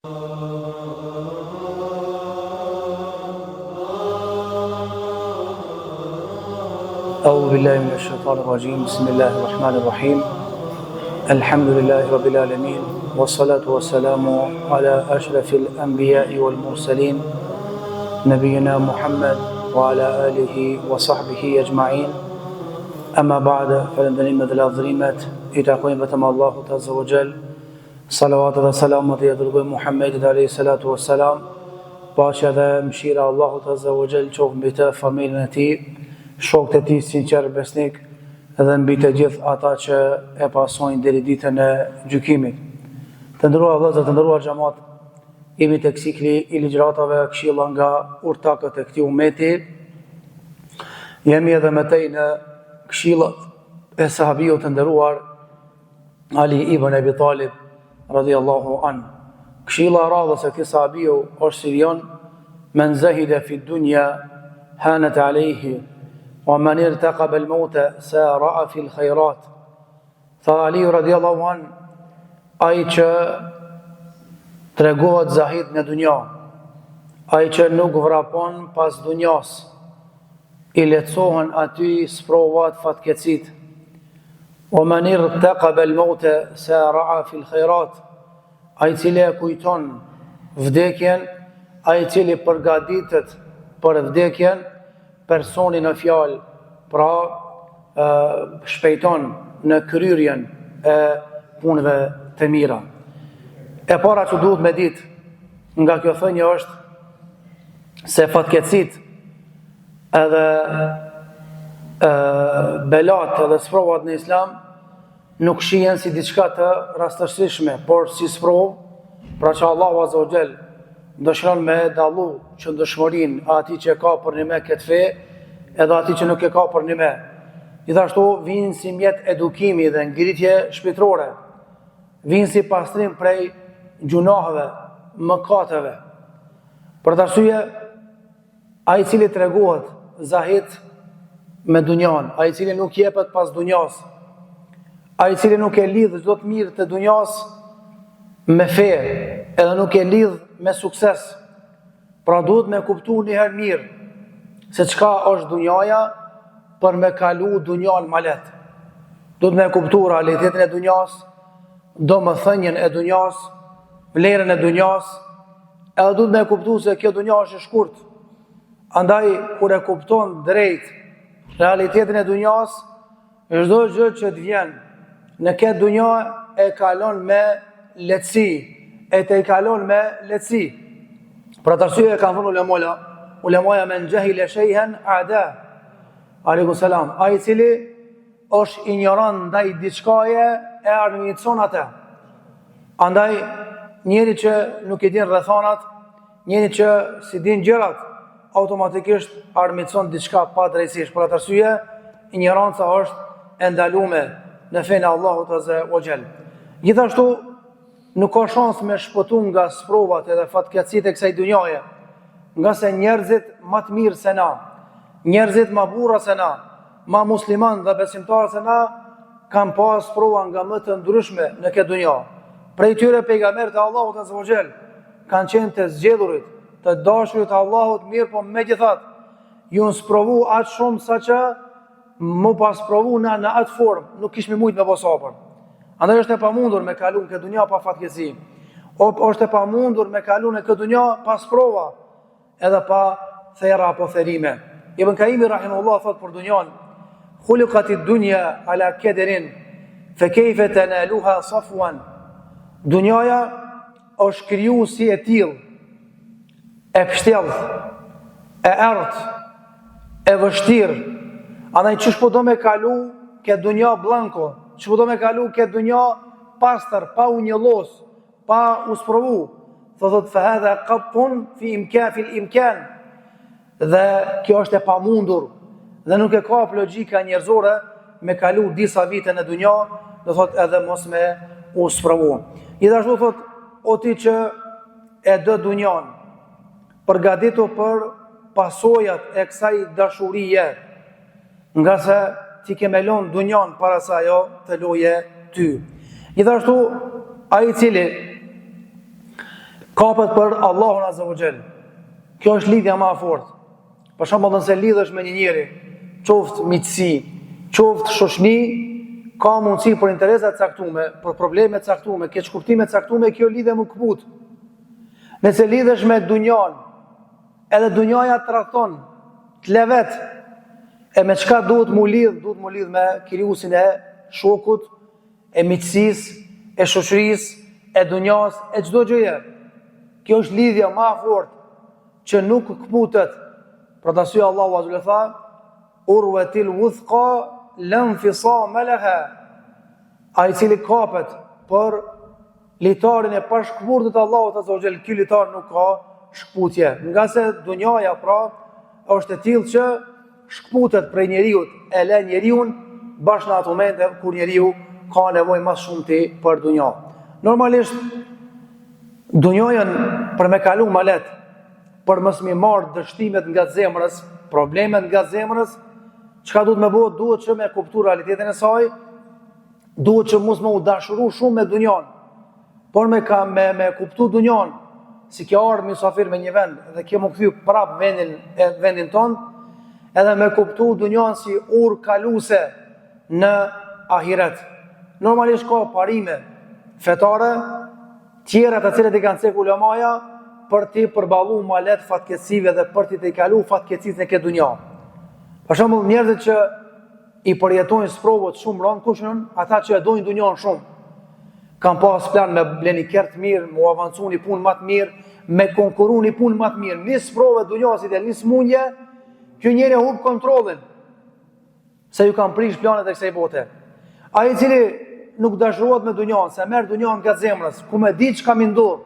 أعوذ بالله من الشيطان الرجيم بسم الله الرحمن الرحيم الحمد لله رب العالمين والصلاة والسلام على أشرف الأنبياء والمرسلين نبينا محمد وعلى آله وصحبه أجمعين أما بعد فلندنيم ذي العظيمات إتاقوين بتم الله عز وجل صلوات والسلامات يدرقوا محمد عليه الصلاة والسلام باشا ذا مشير الله عز وجل شوف بتا فاميلنا shokët e tij sinqer besnik dhe mbi të gjithë ata që e pasojnë deri ditën e gjykimit. Të nderuar vëllezër, të nderuar xhamat, jemi tek cikli i ligjëratave këshilla nga urtakët e këtij ummeti. Jemi edhe më tej në këshillat e sahabiut të nderuar Ali ibn Abi Talib radhiyallahu an. Këshilla e radhës e këtij sahabiu është si vjen: "Men zahida fi dunya hanat alayhi ومن ارتقب الموت سارع في الخيرات." Tha Ali radiallahu an, ai që tregohet zahid në dunja, ai që nuk vrapon pas dunjas, i lehtësohen aty sprovat fatkeqësit. ومن ارتقب الموت سارع في الخيرات, ai cili e kujton vdekjen, ai cili përgatitet për vdekjen, personi në fjalë, pra shpejton në kryerjen e punëve të mira. E para që duhet me ditë nga kjo thënie është se fatkeqësit edhe belat edhe sprovat në islam nuk shihen si diçka të rastësishme, por si sprovë, pra që Allahu Azza wa Jall dëshiron me dallu qëndrueshmërinë atij që ka për një me këtë fe edhe atij që nuk e ka për një me. Gjithashtu vinë si mjet edukimi dhe ngritje shpirtërore, vinë si pastrim prej gjunaheve, mëkateve. Për të arsye, ai i cili tregohet zahid me dunjan, ai i cili nuk jepet pas dunjas, ai i cili nuk e lidh çdo të mirë të dunjas me fe, edhe nuk e lidh me sukses, pra duhet me kuptu një herë mirë se çka është dunjaja për me kalu dunjan ma let. Duhet me kuptu realitetin e dunjas, domethënien e dunjas, vlerën e dunjas, edhe duhet me kuptu se kjo dunja është e shkurt. Andaj, kur e kupton drejt realitetin e dunjas, çdo gjë që të vjen në këtë dunja e kalon me lehtësi, e të i kalon me lehtësi. Për atë arsye kanë thënë ulemaja men jahila shay'an a'da. Aleikum salam. Ai i cili është ignorant ndaj diçkaje e armiqson atë. Andaj njeri që nuk e din rrethanat, njeri që si din gjërat, automatikisht armiqson diçka pa drejtësisht. Për atë arsye ignoranca është e ndaluar në fenë e Allahut Azza wa Jall. Gjithashtu nuk ka shans me shpëtu nga sprovat edhe fatkeqësitë e kësaj dunjaje, nga se njerëzit më të mirë se na, njerëzit më burra se na, më musliman dhe besimtarë se na, kanë pas sprova nga më të ndryshme në këtë dunja. Prej tyre pejgamberët e Allahut Azza wa Jall kanë qenë të zgjedhurit, të dashurit të Allahut, mirë, po megjithatë ju në sprovu atë shumë sa që mu pas provu në atë formë, nuk kishmi mujt me posapër. Andaj është e pamundur me kalu në këtë dunja pa fatkeqësi. Është e pamundur me kalu në këtë dunja pa sprova, edhe pa thera apo therime. Ibn Kaimi rahimahullah thot për dunjan: "Khuliqatid dunya ala kederin, fa kayfa tanaluha safwan." Dunjaja është kriju si e tillë, e pështjellë, e errët, e vështirë. Andaj çish po do me kalu këtë dunja blanko, që po do me kalu këtë dunja pastër, pa u njëllos, pa u sprovu. Thot fahadha qattun fi imkan. Dhe kjo është e pamundur dhe nuk e ka logjika njerëzore me kalu disa vite në dunja, do thot edhe mos me u sprovu. Gjithashtu thot o ti që e dë dunjan, përgatitu për pasojat e kësaj dashurie, nga se ti ke me lon dunjan para sa ajo të loje ty. Gjithashtu, ai i cili kapet për Allahun Azza wa Jall. Kjo është lidhja më e fortë. Për shembull, nëse lidhesh me një njeri, qoftë miqësi, qoftë shoqni, ka mundësi për interesa të caktuara, për probleme të caktuara, keqkuptime të caktuara, kjo lidhje më kaput. Nëse lidhesh me dunjan, edhe dunjaja të tradhton, të levet, e me çka duhet mu lidh me krijuesin e shokut, e miqësisë, e shoqërisë, e dunjas, e çdo gjëje. Kjo është lidhja më e fortë që nuk kputet. Për të syë Allahu Azza wa Jalla tha: "Urwatil wuthqa lam fisama laha." Ai cili kapet për litarin e pashkputur të Allahut Azza wa Jalla, ky litar nuk ka shkputje. Nga se dunjaja pra është e tillë që shkputet prej njeriu, e lë njeriu bashkë në ato momente kur njeriu ka nevojë më shumë ti për dunja. Normalisht dunjojën për me kalu ma let, për mos mi marrë dështimet nga zemrës, problemet nga zemrës, çka duhet me bëhet, duhet që me kuptu realitetin e saj, duhet që mos me u dashuru shumë me dunjan, por me kuptu dunjan, si kjo ardhë mysafir me një vend, dhe kjo më këthy prap vendin tonë, edhe me kuptu dunjan si ur kaluse në ahiret. Normalisht ka parime fetare, tjera të cilët i kanë cek ulemaja, për ti përballu ma let fatkeqësive dhe për ti të i kalu fatkeqësisë në këtë dunja. Për shembull, njerëzit që i përjetojnë sprovët shumë rënd, kush janë? Ata që e dojnë dunjan shumë. Kanë pas plan me bleni kert mirë, me avancu një punë më të mirë, me konkuru një punë më të mirë. Një sprovë dunjasit e një smundje, kjo njeri hub kontrollin, se ju kanë prish planet e kësaj bote. Ai cili nuk dashurohet me dunjan, se merr dunjan nga zemrës, ku me di çka më ndodh,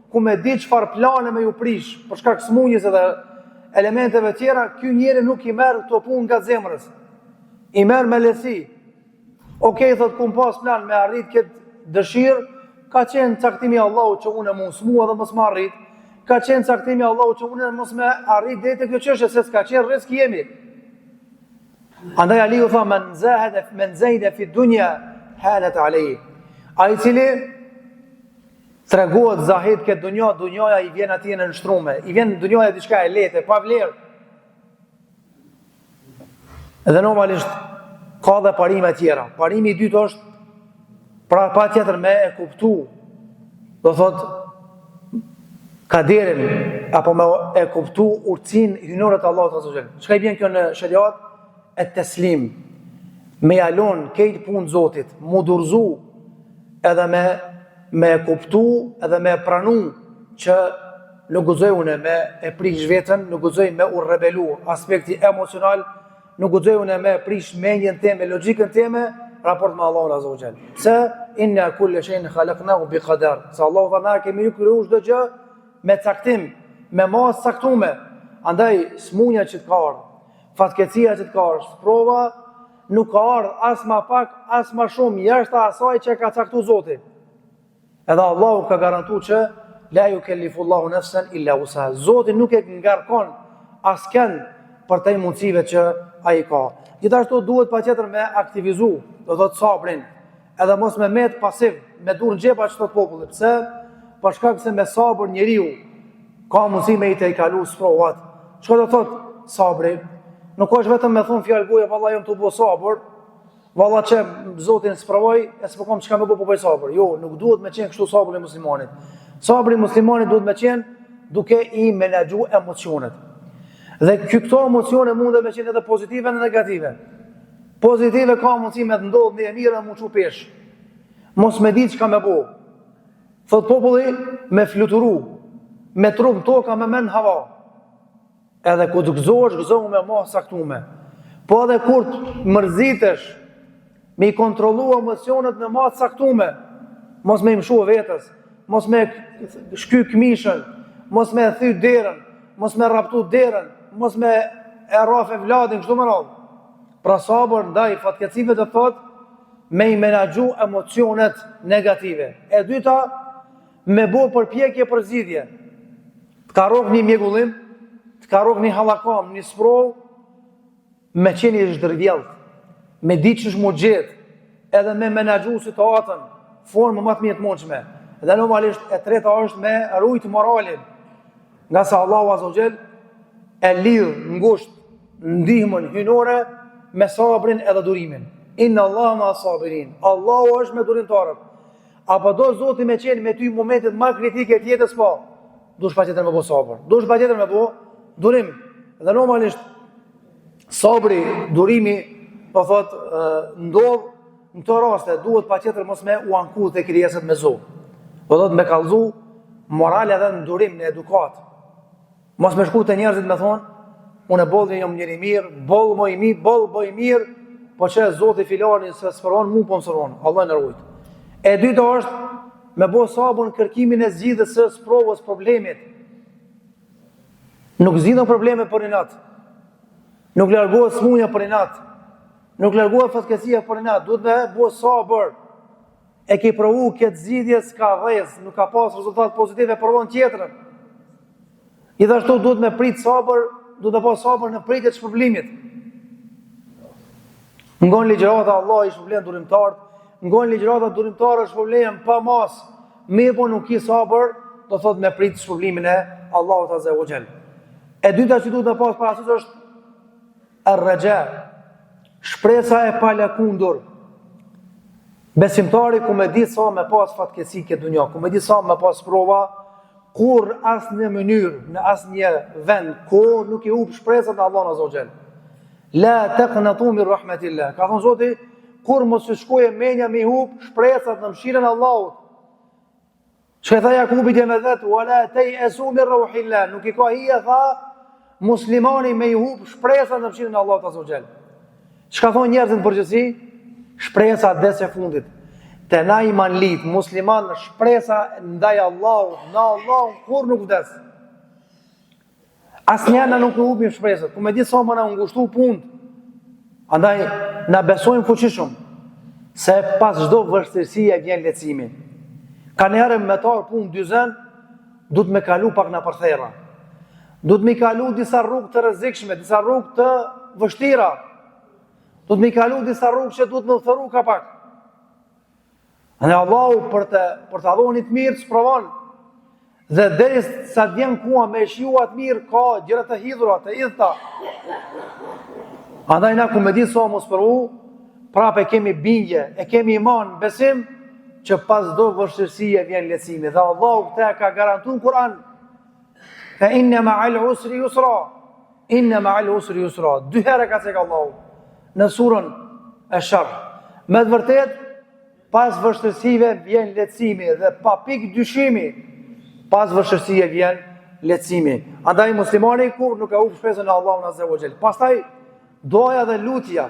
ku me di çfarë plane me ju prish, për shkak smundjes edhe elementeve tjera, ky njeri nuk i merr këto punë nga zemrës. I merr me lehtësi. Okej, thot, kum pas plan me arrit këtë dëshirë, ka qenë caktimi i Allahut që unë mos mua dhe mos më arrit. Ka qenë caktimi i Allahut që unë mos më arrit deri te kjo çështje, se s'ka qenë rrezik jemi. Andaj Aliu tha: "Men zahida fi dunya hanat alayhi." Ai cili tregohet zahid këtë dunja, dunjaja i vjen atij në nështrume, i vjen dunjaja diçka e lehtë, pa vlerë. Edhe normalisht ka dhe parime tjera. Parimi i dytë është pra pa tjetër me e kuptu, do thot kaderin, apo me e kuptu urtësinë hynore të Allahut Azza wa Jall. Çka i bën kjo në shariat? Et teslim, me jalon këtë punë Zotit, mu dorëzu edhe me kuptu edhe me pranu që nuk guxoj unë me e prish veten, nuk guxoj me u rebelu aspekti emocional, nuk guxoj unë me prish mendjen time, logjikën time, raport me Allahun Azza wa Jall. Se inna kulla shay'in khalaqnahu biqadar. Se Allahu tha na kemi krijuar çdo gjë me caktim, me mas caktuar. Andaj smunja që të ka ardhur, fatkeqësia që të ka ardhur, sprova nuk ka ardhur as më pak, as më shumë jashtë asaj që ka caktuar Zoti. Edhe Allahu ka garantuar që la yukallifu Allahu nafsan illa wusaha. Zoti nuk e ngarkon askën për të mundësive që ai ka. Gjithashtu duhet patjetër me aktivizu, do thot sabrin, edhe mos me met pasiv, me dur në xhepa çdo populli. Pse? Për shkak se me sabër njeriu ka mundësi me i të kalu sprovat. Çka do thot sabri? Nuk është vetëm me thon fjalë goja, valla jam të bëj sabër, valla që Zotin sprovoj, e s'po kam çka më bëj po bëj sabër. Jo, nuk duhet me qenë kështu sabri i muslimanit. Sabri i muslimanit duhet me qenë duke i menaxhu emocionet. Dhe këto emocione mund të me qenë edhe pozitive dhe negative. Pozitive ka mundësi me të ndodhë në e mirë dhe mu që pesh. Mos me ditë që ka me bo. Thot populli me fluturu, me trup toka me men hava. Edhe ku të gëzohesh, gëzohu me ma saktume. Po edhe kur të mërzitesh, me i kontrolu emocionet me ma saktume, mos me imshu vetës, mos me shky këmishën, mos me thy derën, mos me raptu derën, mos me e rafe vladin, kështu më radhë. Pra sabër ndaj fatkeqësive të thot, me i menaxhu emocionet negative. E dyta, me bo përpjekje për zgjidhje. Të ka rrok një mjegullim, të ka rrok një hallakam, një sprov, me qeni i zhdërvjellët, me ditë që shmo gjithë, edhe me menaxhu situatën, formë më të mirë të mundshme, Dhe normalisht e treta është me rujt moralin. Nga sa Allahu Azza wa Jall e lidh ngusht ndihmën hynore me sabrin edhe durimin. Inna Allaha ma sabirin. Allahu është me durimtarët. Apo do Zoti me qenë me ty momentet më kritike të jetës, po dush patjetër me bo sabër. Dush patjetër me bo durim. Dhe normalisht sabri, durimi, po thot, ndodh në këto raste, duhet patjetër mos me u anku te krijesat me Zot. Po do të me kallëzu moral edhe në durim, në edukat. Mos me shku te njerëzit me thonë, unë e bollë jam njëri mirë, bollë më i mirë, bollë më i mirë, po që Zoti filani se sfron mu po mësëron, Allah në rujt. E dyta është me bo sabër në kërkimin e zgjidhjes së provës problemit. Nuk zgjidhen probleme për inat. Nuk largohet smunja për inat. Nuk largohet fatkeqësia për inat. Duhet me bo sabër. E ke provu këtë zgjidhje s'ka dhez, nuk ka pas rezultat pozitive, provon tjetrën. Gjithashtu duhet me prit sabër, duhet me pas sabër në pritje të shpërblimit. Ngon ligjërata Allah i shpërblen durimtarët, ngon ligjërata durimtarë shpërblen pa mas, mirë po nuk ki sabër, do thot me prit shpërblimin e Allahut Azza wa Jall. E dyta që duhet me pas parasysh është ar-raja, shpresa e palakundur. Besimtari ku me di sa me pas fatkeqësi këtë dunja, ku me di sa me pas prova, kur asë në mënyrë, në asë një vend, ku nuk i up shpresat në Allah në Azza. La taqnatu min rahmatillah. Ka thonë Zoti, kur mos të shkoje menja me up shpresat në mëshirën e Allahut. Që tha Jakubit e me vetë, wala tayasu min rauhillah. Nuk i ka hija, tha, muslimani me i up shpresat në mëshirën e Allahut Azza. Çka thonë njerëzit në përgjithësi? Shpresa des e fundit. Te na imanlit, musliman, shpresa ndaj Allahut, në Allahun kur nuk vdes. Asnjëna nuk u hupim shpresat, ku me di sa më na ngushtu punë. Andaj na besojmë fuqishëm se pas çdo vështirësie vjen lehtësimi. Kanë herë me tar punë dyzen, duhet me kalu pak na përtherra. Duhet me kalu disa rrugë të rrezikshme, disa rrugë të vështira. Duhet me kalu disa rrugë që duhet me thëru ka pak. Në Allahu për të dhonit mirë të sprovon. Dhe deri sa të vjen kua me shiuat mirë, ka gjëra të hidhura, të idhta. Andaj na ku me di sa mos provu, prapë kemi bindje, e kemi iman, besim, që pas do vështirësie vjen lehtësimi. Dhe Allahu këtë ka garantuar në Kur'an. Fa inna ma'al usri yusra. Inna ma'al usri yusra. Dy herë ka thënë Allahu në surën Ash-Sharh. Me të vërtetë, pas vështirësive vjen lehtësimi dhe pa pikë dyshimi, pas vështirësive vjen lehtësimi. Andaj muslimani kur nuk ka u shpresën në Allahun Azza wa Jall. Pastaj doja dhe lutja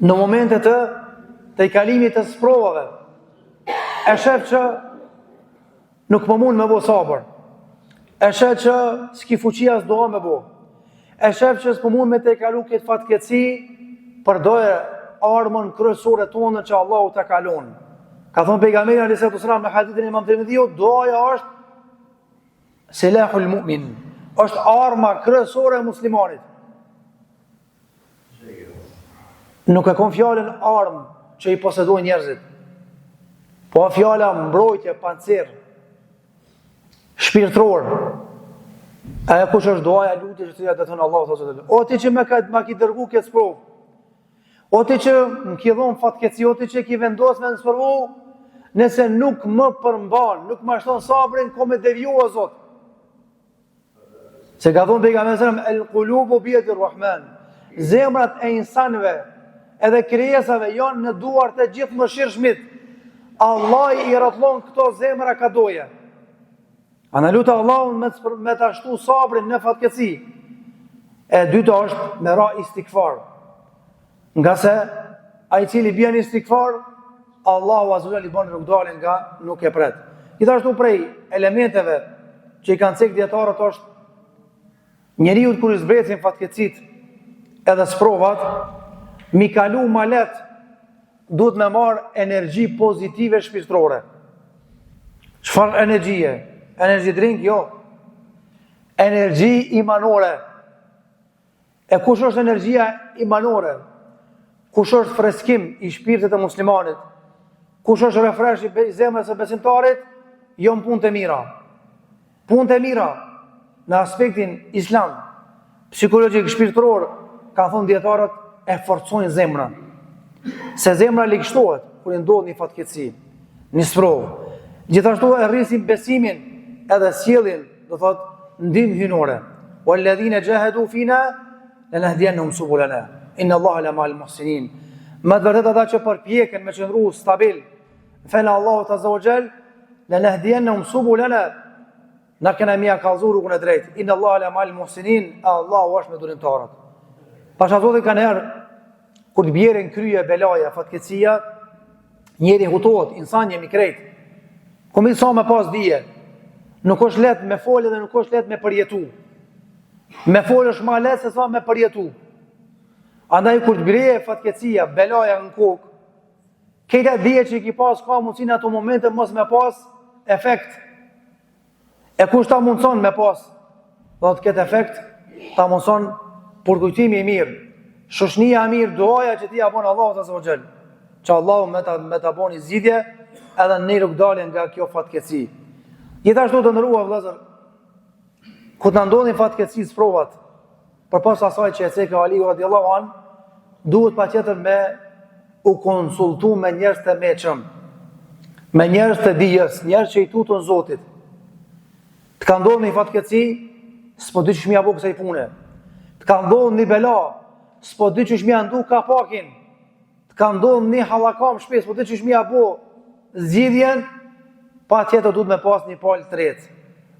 në momente të kalimit të sprovave. E shef që nuk më mund me bo sabër. E shef që s'ki fuqia s'doha me bo. E shef që s'po mund me te kalu këtë fatkeqësi, përdoje armën kryesore tonë që Allahu ta kalon. Ka thonë pejgamberi alayhi salatu wasalam në hadithin e Imam Tirmidhiut, doja është silahul mu'min, është arma kryesore e muslimanit. Nuk e kon fjalën armë që i posedojnë njerëzit, po fjala mbrojtje, pancir, shpirtëror. Ajo kush është doja, lutja që të thonë Allahu sallallahu alaihi wasallam. O ti që më ki dërgu këtë sprovë, o ti që më ki dhon fatkeqësi, o ti që ki vendos me në spërvu, nëse nuk më përmban, nuk më shton sabrin, ko me deviju o Zot. Se ka thonë pejgamberi sallallahu alaihi wasallam, el qulubu bi yadir rahman. Zemrat e insanëve edhe krijesave janë në duart e gjithë mëshirshmit. Allah i rrotllon këto zemra ka doje. Ana lutë Allahun me të ashtu sabrin në fatkeqësi. E dyta është me ra istikfar. Nga se ai cili bjen istikfar, Allahu Azza wa Jalla i bën rrugdalën nga nuk e pret. Gjithashtu prej elementeve që i kanë cek dietarët është njeriu kur i zbrecin fatkeqësit edhe sprovat, mi kalu ma let, duhet me marr energji pozitive shpirtërore. Çfarë energjie? Energy drink, jo. Energji imanore. E kush është energjia imanore? Kush është freskim i shpirtit të muslimanit? Kush është refresh i zemrës së besimtarit, jo në punë të mira. Punë të mira në aspektin islam, psikologjik, shpirtëror, ka thonë dietarët, e forcojnë zemrën. Se zemra ligështohet kur i ndodh një fatkeqësi, një sprovë. Gjithashtu e rrisin besimin edhe sjelljen, do thotë ndihmë hyjnore. Walladhina jahadu fina lanahdiyannahum subulana. Inna Allaha la ma'al muhsinin. Më të vërtetë ata që përpjeken me qëndru stabil në fenë Allahut azza wa jall, lanahdiyannahum subulana. Na kena mia kallëzu rrugën e drejtë. Inna Allaha la ma'al muhsinin. Allahu është me durimtarët. Pasha zotit kanë herë, kur të bjerën kryje, belaja, fatkeqësia, njeri hutohet, insan jemi krejt. Komi sa me pas dije, nuk është let me folje dhe nuk është let me përjetu. Me folje është ma let se sa me përjetu. Andaj kur të bjerë fatkeqësia, belaja në kokë, këta dije që i ki pas ka mundësin ato momente mos me pas efekt. E kush ta mundëson me pas, do të ketë efekt, ta mundëson përkujtimi i mirë, shoshnia e mirë, duaja që ti ja bën Allahu azza wa jall, që Allahu me ta boni zgjidhje edhe ne nuk dalin nga kjo fatkeqësi. Gjithashtu të ndëruar vëllezër, kur na ndodhin fatkeqësi provat, përpas asaj që e cekë Aliu radhiyallahu an, duhet patjetër me u konsultu me njerëz të meqëm, me njerëz të dijes, njerëz që i tutën Zotit. Të ka ndodhur një fatkeqësi, s'po di ç'më apo kësaj pune. Të ka ndodhur një bela, s'po di ç'më andu kapakin. Të ka ndodhur një hallakam shpes, s'po di ç'më apo zgjidhjen, patjetër duhet me pas një palë të tretë.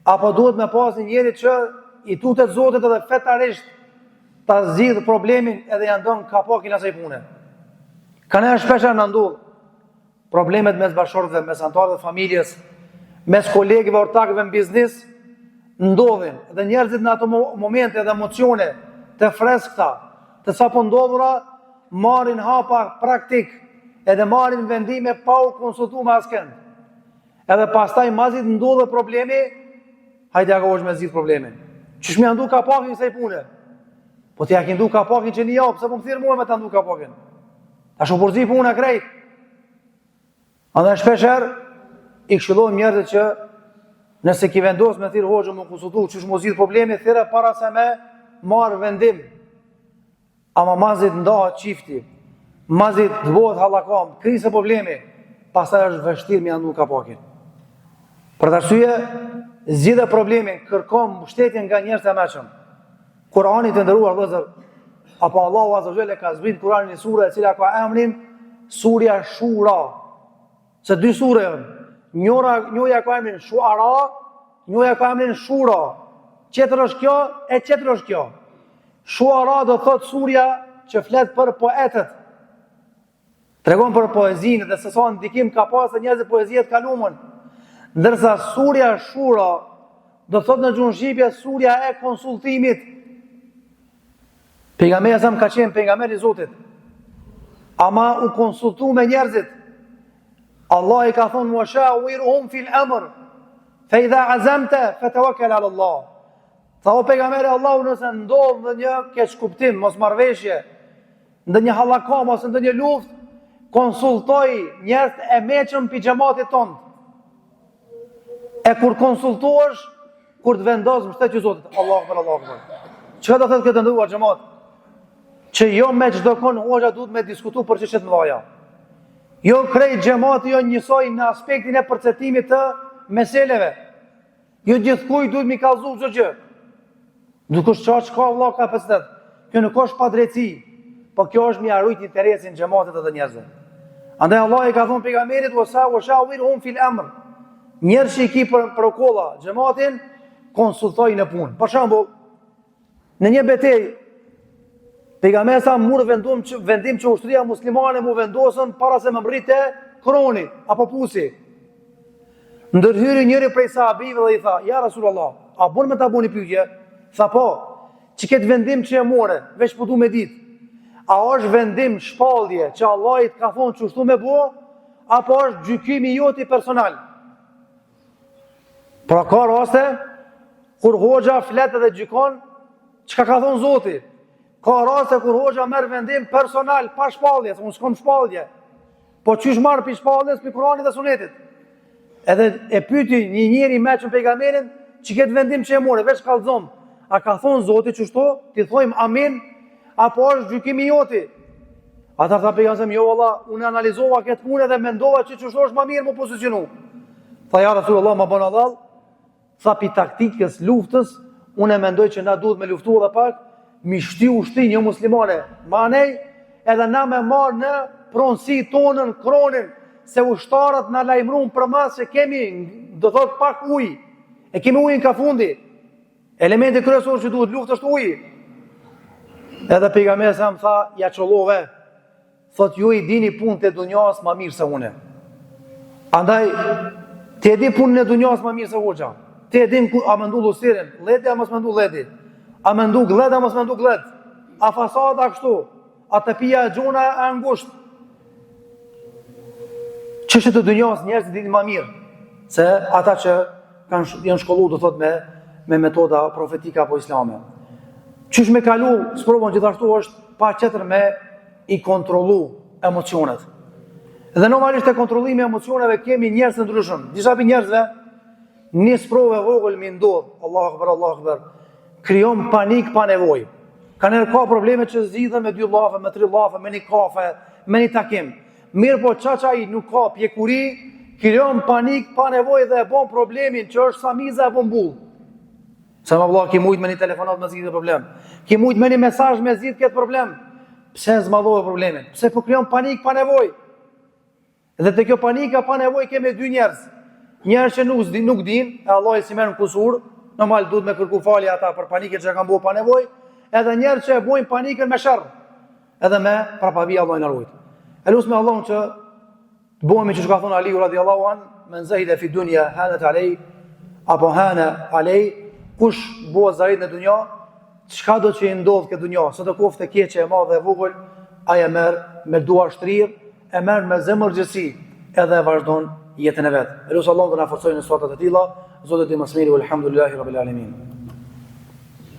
Apo duhet me pas një njeri që i tutet Zotit edhe fetarisht ta zgjidh problemin edhe ja ndon kapakin asaj pune. Kanë shpesh na ndodh problemet mes bashkëshortëve, mes anëtarëve të familjes, mes kolegëve, ortakëve në biznes, ndodhin dhe njerëzit në ato momente dhe emocione të freskëta, të sapo ndodhura, marrin hapa praktik edhe marrin vendime pa u konsultuar me askënd. Edhe pastaj mazit ndodhe problemi, hajde ja ka me zgjidh problemin. Ç'sh më ndu kapakin kësaj pune? Po t'ja ke ndu kapakin që një javë, pse po më thirr mua me ta ndu kapakin? Tash u porzi puna krejt. Andaj shpesh herë i këshillojmë njerëzit që nëse ki vendos me thirr hoxhën më konsultu, ç'sh më zgjidh problemi, thirrë para se me marr vendim. Ama mazit ndahet çifti, mazit të bëhet hallakam, krisë problemi, pastaj është vështirë me ndu kapakin. Për të arsye, zgjidhë problemin, kërkom mbështetje nga njerëz të mëshëm. Kurani të nderuar vëllezër, apo Allahu azza wa jalla ka zbrit Kur'anin në sura e cila ka emrin Surja Shura. Se dy sure janë. Njëja ka emrin Shuara, njëja ka emrin Shura. Qetër është kjo, e qetër është kjo. Shuara do thot surja që flet për poetët. Tregon për poezinë dhe se sa ndikim ka pasur njerëz poezia të kaluar. Ndërsa surja Shura do thot në gjuhën shqipe surja e konsultimit. Pejgamberi sa ka qenë pejgamberi i Zotit. Ama u konsultu me njerëzit. Allah i ka thonë wa shawiruhum fil amr. Fa idha azamta fatawakkal ala Allah. Tha o pejgamberi Allahu, nëse ndodh në një keq kuptim, mos marrveshje, në një hallakam ose në një luftë, konsultoj njerëz e meqëm pi xhamatit ton. E kur konsultohesh, kur të vendos mbështetje Zotit, Allahu akbar, Allahu akbar. Çfarë do thotë këtë nderuar xhamat? Që jo me çdo kon hoxha duhet me diskutu për çështje të mëdha. Jo krejt xhamati jo njësoj në aspektin e përcetimit të meseleve. Jo gjithkujt duhet mi kallëzu çdo gjë. Dukush çfarë ka Allah kapacitet. Kjo nuk është padrejti, po kjo është mi harujt interesin e xhamatit të njerëzve. Andaj Allah i ka thonë pejgamberit wa shawirhum fil amr. Njerëz që i ki për kolla xhamatin, konsultoj në punë. Për shembull, në një betejë pejgamberi sa mur vendim që ushtria muslimane mu vendosën para se më mbrite kroni apo pusi. Ndërhyri njëri prej sahabive dhe i tha: "Ja Rasulullah, a bën me ta bëni pyetje?" Tha po, që këtë vendim që e more, veç po du me ditë, a është vendim shpallje që Allah i të ka thonë që ushtu me bo, apo është gjykimi joti personal? Pra ka raste, kur hoxha fletë dhe gjykon, që ka thonë Zoti? Ka raste kur hoxha merr vendim personal, pa shpallje, se unë s'kom shpallje. Po qysh marrë për shpallës, për Kuranit dhe Sunetit. Edhe e pyti një njeri me që pejgamberin, që këtë vendim që e more, veç kallëzom. A ka thonë Zoti qështu, ti thojmë amin, apo është gjykimi joti. Ata tha pejgamberi, jo Allah, unë analizova këtë punë dhe mendova që qështu është më mirë më pozicionu. Tha ja Rasulullah, ma bëna dhall, tha pi taktikës luftës, unë e mendoj që na duhet me luftu edhe pak, mi shty ushtin një muslimane, manej, edhe na me marë në pronësi tonën, kronin, se ushtarët na lajmërun për mas që kemi, do thot pak ujë, e kemi ujën ka fundi, elementi kryesor që duhet luft është ujë. Edhe pejgamberi sa më tha, ja çollove, thot ju i dini punë të dunjas ma mirë se une. Andaj, ti e di punën e dunjas ma mirë se hoxha. Ti e din a mendu lusirin, leti a mos mendu leti. A mendu gled a mos mendu gled. A fasada kështu, a të pia e gjuna e angusht. Çështjet të dunjas njerëzit dini ma mirë se ata që janë shkollu do thot me metoda profetike apo islame. Qysh me kalu, sprovon gjithashtu është pa qëtër me i kontrollu emocionet. Dhe normalisht e kontrollimi e emocioneve kemi njerëz të ndryshëm. Disa për njerëzve një sprovë vogël mi ndodh, Allahu Akbar, krijon panik pa nevojë. Kanë ka probleme që zgjidhen me 2 llafe, me 3 llafe, me një kafe, me një takim. Mirë po çaçai nuk ka pjekuri, krijon panik pa nevojë dhe e bën problemin që është samiza e bombull. Sa më vëlla ki mujt me një telefonat me zgjidhje problem. Ki mujt me një mesazh me zgjidhje këtë problem. Pse zmadhove problemin? Pse po krijon panik pa nevojë? Dhe te kjo panika pa nevojë kemi 2 njerëz. Njerëz që nuk din, e Allah i si merr në kusur, normal duhet me kërku falje ata për panikën që kanë bërë pa nevojë, edhe njerëz që e bojnë panikën me sharr, edhe me prapavi Allah na ruaj. Elus me Allahun që të bëhemi që ka thonë Aliu radhiyallahu an, men zahida fi dunya hanat alay, apo hana alay, kush bëhet zahid në dunja, çka do që i ndodh këtë dunja, sot e koftë keqe e madhe e vogël, ai e merr me duar shtrirë, e merr me zemërgjësi, edhe e vazhdon jetën e vet. Elus Allahun të na forcojë në situatat e tilla, Zoti i mëshirë, alhamdulillahi rabbil alamin.